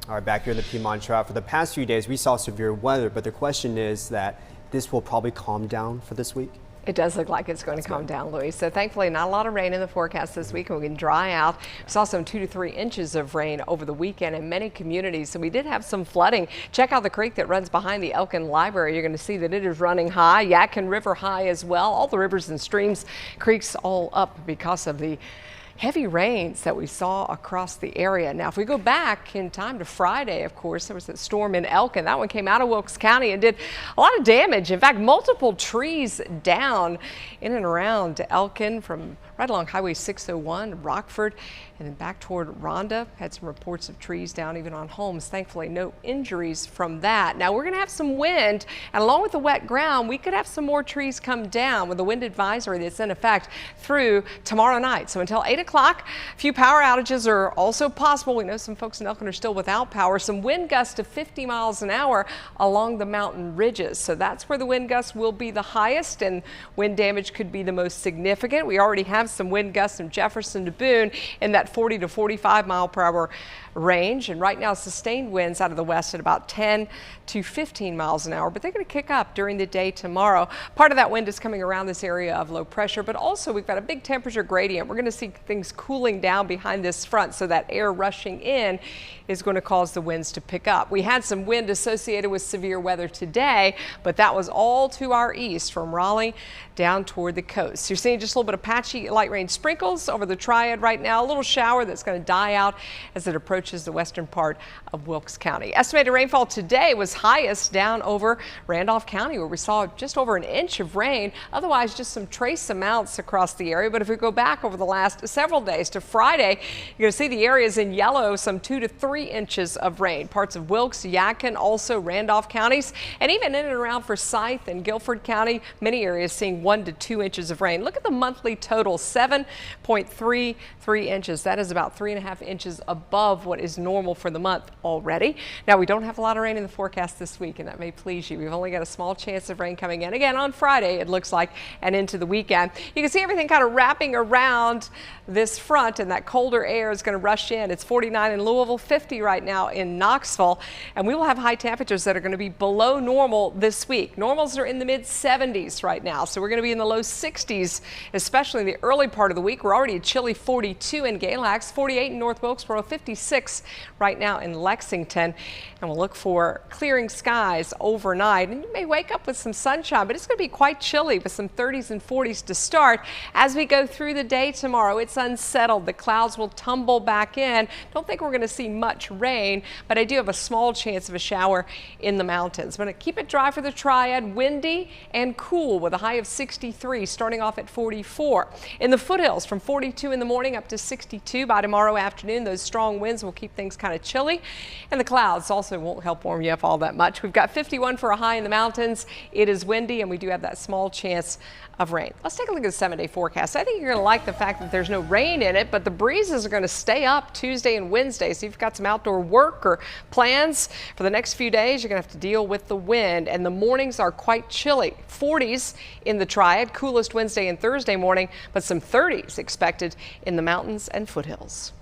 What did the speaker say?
All right, back here in the Piedmont Triad. For the past few days, we saw severe weather, but the question is that this will probably calm down for this week. It does look like it's going to calm down, Louis. So thankfully, not a lot of rain in the forecast this week, and we can dry out. We saw some 2 to 3 inches of rain over the weekend in many communities. So we did have some flooding. Check out the creek that runs behind the Elkin Library. You're going to see that it is running high. Yadkin River high as well. All the rivers and streams, creeks all up because of the heavy rains that we saw across the area. Now, if we go back in time to Friday, of course, there was that storm in Elkin. That one came out of Wilkes County and did a lot of damage. In fact, multiple trees down in and around Elkin from right along Highway 601, Rockford, and then back toward Rhonda. Had some reports of trees down even on homes. Thankfully, no injuries from that. Now, we're going to have some wind, and along with the wet ground, we could have some more trees come down with the wind advisory that's in effect through tomorrow night. So until 8 o'clock, a few power outages are also possible. We know some folks in Elkin are still without power. Some wind gusts of 50 miles an hour along the mountain ridges. So that's where the wind gusts will be the highest, and wind damage could be the most significant. We already have some wind gusts from Jefferson to Boone in that 40 to 45 mile per hour range, and right now sustained winds out of the west at about 10 to 15 miles an hour, but they're going to kick up during the day tomorrow. Part of that wind is coming around this area of low pressure, but also we've got a big temperature gradient. We're going to see things cooling down behind this front, so that air rushing in is going to cause the winds to pick up. We had some wind associated with severe weather today, but that was all to our east from Raleigh down toward the coast. You're seeing just a little bit of patchy light rain sprinkles over the Triad right now, a little shower that's going to die out as it approaches the western part of Wilkes County. Estimated rainfall today was highest down over Randolph County, where we saw just over an inch of rain. Otherwise, just some trace amounts across the area. But if we go back over the last several days to Friday, you're going to see the areas in yellow, some 2 to 3 inches of rain. Parts of Wilkes, Yadkin, also Randolph counties, and even in and around Forsyth and Guilford County, many areas seeing 1 to 2 inches of rain. Look at the monthly total, 7.33 inches. That is about 3.5 inches above what is normal for the month already. Now, we don't have a lot of rain in the forecast this week, and that may please you. We've only got a small chance of rain coming in again on Friday, it looks like, and into the weekend. You can see everything kind of wrapping around this front, and that colder air is going to rush in. It's 49 in Louisville, 50 right now in Knoxville, and we will have high temperatures that are going to be below normal this week. Normals are in the mid 70s right now, so we're going to be in the low 60s, especially in the early part of the week. We're already a chilly 42 in Galax, 48 in North Wilkesboro, 56 right now in Lexington, and we'll look for clearing skies overnight. And you may wake up with some sunshine, but it's going to be quite chilly with some 30s and 40s to start. As we go through the day tomorrow, it's unsettled. The clouds will tumble back in. Don't think we're going to see much rain, but I do have a small chance of a shower in the mountains. I'm going to keep it dry for the Triad, windy and cool with a high of 63, starting off at 44. In the foothills, from 42 in the morning up to 62 by tomorrow afternoon. Those strong winds will keep things kind of chilly, and the clouds also won't help warm you up all that much. We've got 51 for a high in the mountains. It is windy, and we do have that small chance of rain. Let's take a look at the 7-day forecast. I think you're going to like the fact that there's no rain in it, but the breezes are going to stay up Tuesday and Wednesday. So if you've got some outdoor work or plans for the next few days, you're going to have to deal with the wind, and the mornings are quite chilly. 40s in the Triad, coolest Wednesday and Thursday morning, but some 30s expected in the mountains and foothills.